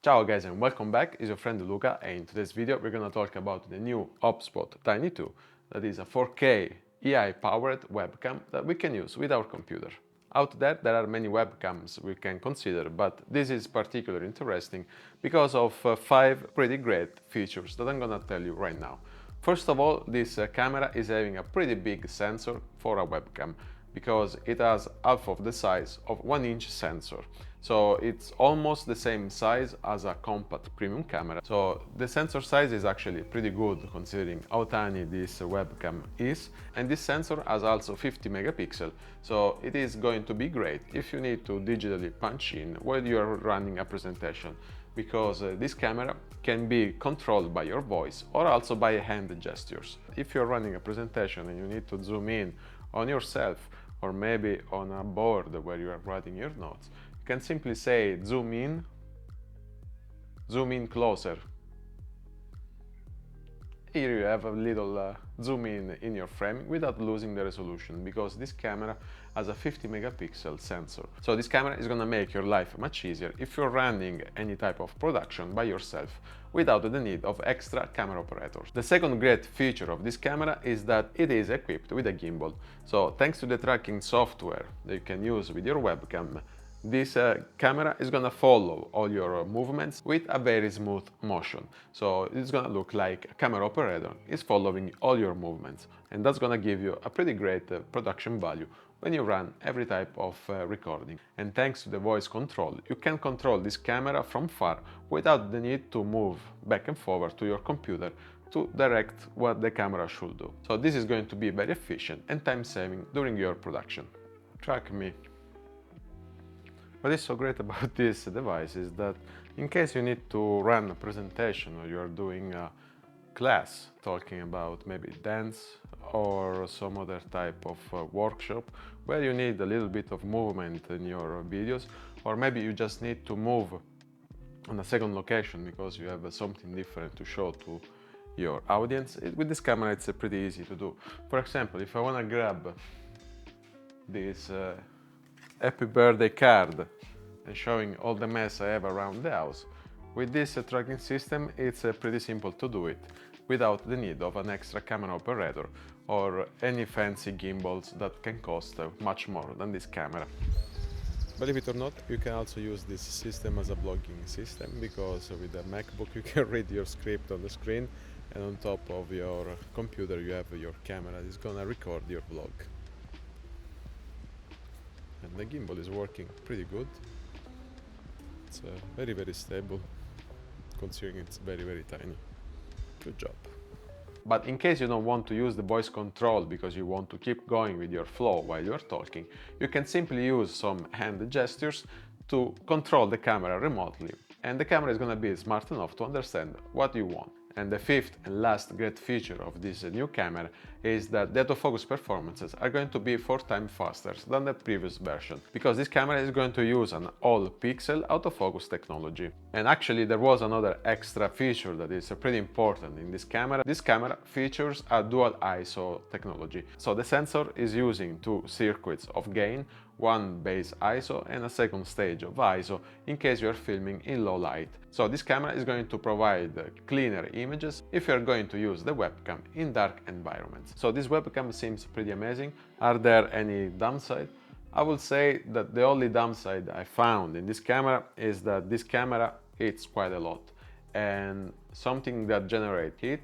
Ciao guys and welcome back, it's your friend Luca, and in today's video we're gonna talk about the new OBSBOT Tiny 2, that is a 4K AI-powered webcam that we can use with our computer. Out there are many webcams we can consider, but this is particularly interesting because of 5 pretty great features that I'm gonna tell you right now. First of all, this camera is having a pretty big sensor for a webcam, because it has half of the size of 1-inch sensor. So it's almost the same size as a compact premium camera. So the sensor size is actually pretty good considering how tiny this webcam is. And this sensor has also 50 megapixels, so it is going to be great if you need to digitally punch in while you are running a presentation, because this camera can be controlled by your voice or also by hand gestures. If you're running a presentation and you need to zoom in on yourself, or maybe on a board where you are writing your notes, you can simply say zoom in closer. Here you have a little zoom in your frame without losing the resolution, because this camera has a 50 megapixel sensor. So this camera is gonna make your life much easier if you're running any type of production by yourself without the need of extra camera operators. The second great feature of this camera is that it is equipped with a gimbal. So thanks to the tracking software that you can use with your webcam, this camera is gonna follow all your movements with a very smooth motion. So it's gonna look like a camera operator is following all your movements, and that's gonna give you a pretty great production value when you run every type of recording. And thanks to the voice control, you can control this camera from far without the need to move back and forward to your computer to direct what the camera should do. So this is going to be very efficient and time-saving during your production. Track me. What is so great about this device is that in case you need to run a presentation or you're doing a class talking about maybe dance or some other type of workshop where you need a little bit of movement in your videos, or maybe you just need to move on a second location because you have something different to show to your audience, with this camera it's pretty easy to do. For example, if I want to grab this happy birthday card and showing all the mess I have around the house, with this tracking system it's pretty simple to do it without the need of an extra camera operator or any fancy gimbals that can cost much more than this camera. Believe it or not, you can also use this system as a blogging system, because with a MacBook you can read your script on the screen, and on top of your computer you have your camera that is gonna record your vlog. And the gimbal is working pretty good. It's very stable considering it's very tiny. Good job. But in case you don't want to use the voice control because you want to keep going with your flow while you're talking, you can simply use some hand gestures to control the camera remotely, and the camera is going to be smart enough to understand what you want. And the fifth and last great feature of this new camera is that the autofocus performances are going to be 4 times faster than the previous version, because this camera is going to use an all-pixel autofocus technology. And actually there was another extra feature that is pretty important in this camera. This camera features a dual ISO technology. So the sensor is using 2 circuits of gain, one base ISO and a second stage of ISO in case you are filming in low light. So this camera is going to provide cleaner images if you are going to use the webcam in dark environments. So this webcam seems pretty amazing. Are there any downside? I would say that the only downside I found in this camera is that this camera eats quite a lot, and something that generates heat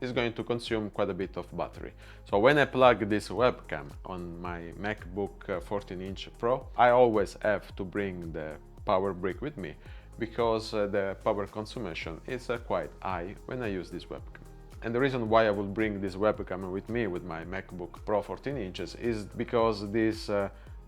is going to consume quite a bit of battery. So when I plug this webcam on my MacBook 14-inch Pro, I always have to bring the power brick with me, because the power consumption is quite high when I use this webcam. And the reason why I will bring this webcam with me with my MacBook Pro 14 inches is because this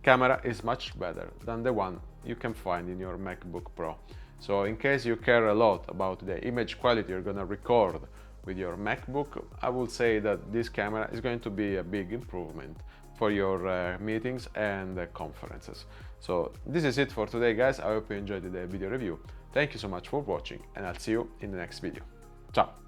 camera is much better than the one you can find in your MacBook Pro. So in case you care a lot about the image quality you're gonna record with your MacBook, I will say that this camera is going to be a big improvement for your meetings and conferences. So this is it for today, guys. I hope you enjoyed the video review. Thank you so much for watching, and I'll see you in the next video. Ciao!